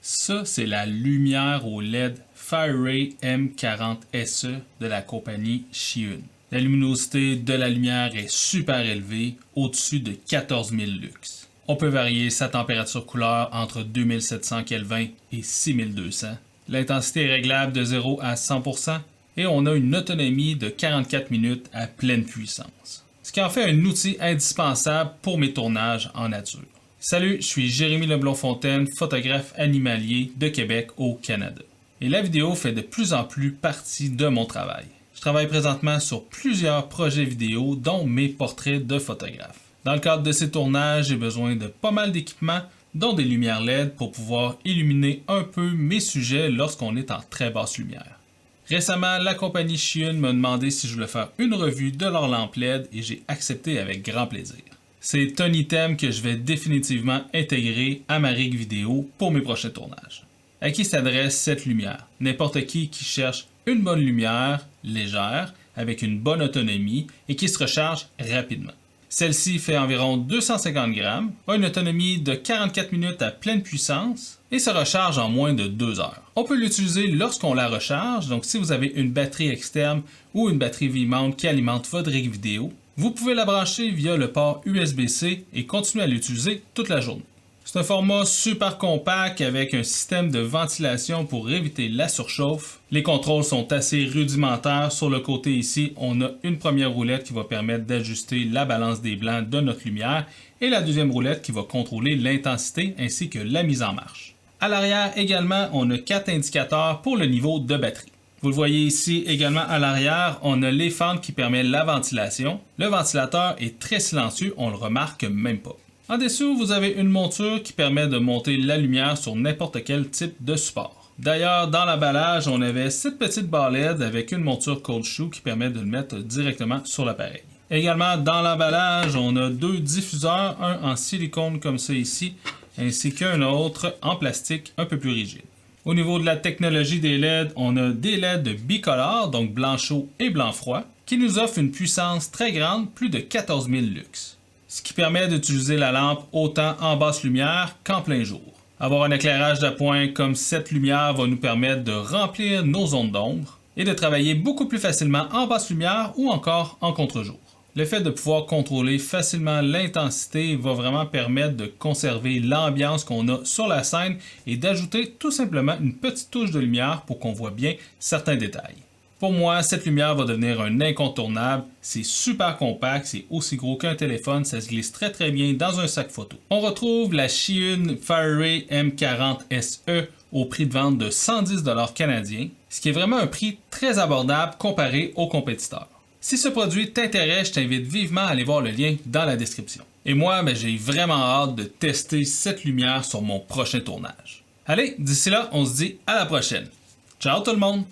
Ça, c'est la lumière au LED FireRay M40SE de la compagnie Shiyun. La luminosité de la lumière est super élevée, au-dessus de 14 000 lux. On peut varier sa température couleur entre 2700 Kelvin et 6200. L'intensité est réglable de 0 à 100% et on a une autonomie de 44 minutes à pleine puissance. Ce qui en fait un outil indispensable pour mes tournages en nature. Salut, je suis Jérémy Leblond-Fontaine, photographe animalier de Québec au Canada. Et la vidéo fait de plus en plus partie de mon travail. Je travaille présentement sur plusieurs projets vidéo, dont mes portraits de photographes. Dans le cadre de ces tournages, j'ai besoin de pas mal d'équipements, dont des lumières LED pour pouvoir illuminer un peu mes sujets lorsqu'on est en très basse lumière. Récemment, la compagnie Shiyun m'a demandé si je voulais faire une revue de leur lampe LED et j'ai accepté avec grand plaisir. C'est un item que je vais définitivement intégrer à ma rig vidéo pour mes prochains tournages. À qui s'adresse cette lumière? N'importe qui cherche une bonne lumière, légère, avec une bonne autonomie et qui se recharge rapidement. Celle-ci fait environ 250 grammes, a une autonomie de 44 minutes à pleine puissance et se recharge en moins de 2 heures. On peut l'utiliser lorsqu'on la recharge, donc si vous avez une batterie externe ou une batterie V-mount qui alimente votre rig vidéo, vous pouvez la brancher via le port USB-C et continuer à l'utiliser toute la journée. C'est un format super compact avec un système de ventilation pour éviter la surchauffe. Les contrôles sont assez rudimentaires. Sur le côté ici, on a une première roulette qui va permettre d'ajuster la balance des blancs de notre lumière et la deuxième roulette qui va contrôler l'intensité ainsi que la mise en marche. À l'arrière également, on a 4 indicateurs pour le niveau de batterie. Vous le voyez ici également à l'arrière, on a les fentes qui permettent la ventilation. Le ventilateur est très silencieux, on le remarque même pas. En dessous, vous avez une monture qui permet de monter la lumière sur n'importe quel type de support. D'ailleurs, dans l'emballage, on avait cette petite barre LED avec une monture cold shoe qui permet de le mettre directement sur l'appareil. Également, dans l'emballage, on a 2 diffuseurs, un en silicone comme ça ici, ainsi qu'un autre en plastique un peu plus rigide. Au niveau de la technologie des LED, on a des LED bicolores, donc blanc chaud et blanc froid, qui nous offrent une puissance très grande, plus de 14 000 lux. Ce qui permet d'utiliser la lampe autant en basse lumière qu'en plein jour. Avoir un éclairage d'appoint comme cette lumière va nous permettre de remplir nos zones d'ombre et de travailler beaucoup plus facilement en basse lumière ou encore en contre-jour. Le fait de pouvoir contrôler facilement l'intensité va vraiment permettre de conserver l'ambiance qu'on a sur la scène et d'ajouter tout simplement une petite touche de lumière pour qu'on voit bien certains détails. Pour moi, cette lumière va devenir un incontournable. C'est super compact, c'est aussi gros qu'un téléphone, ça se glisse très bien dans un sac photo. On retrouve la Shiyun FireRay M40SE au prix de vente de 110 $ canadiens, ce qui est vraiment un prix très abordable comparé aux compétiteurs. Si ce produit t'intéresse, je t'invite vivement à aller voir le lien dans la description. Et moi, j'ai vraiment hâte de tester cette lumière sur mon prochain tournage. Allez, d'ici là, on se dit à la prochaine. Ciao tout le monde!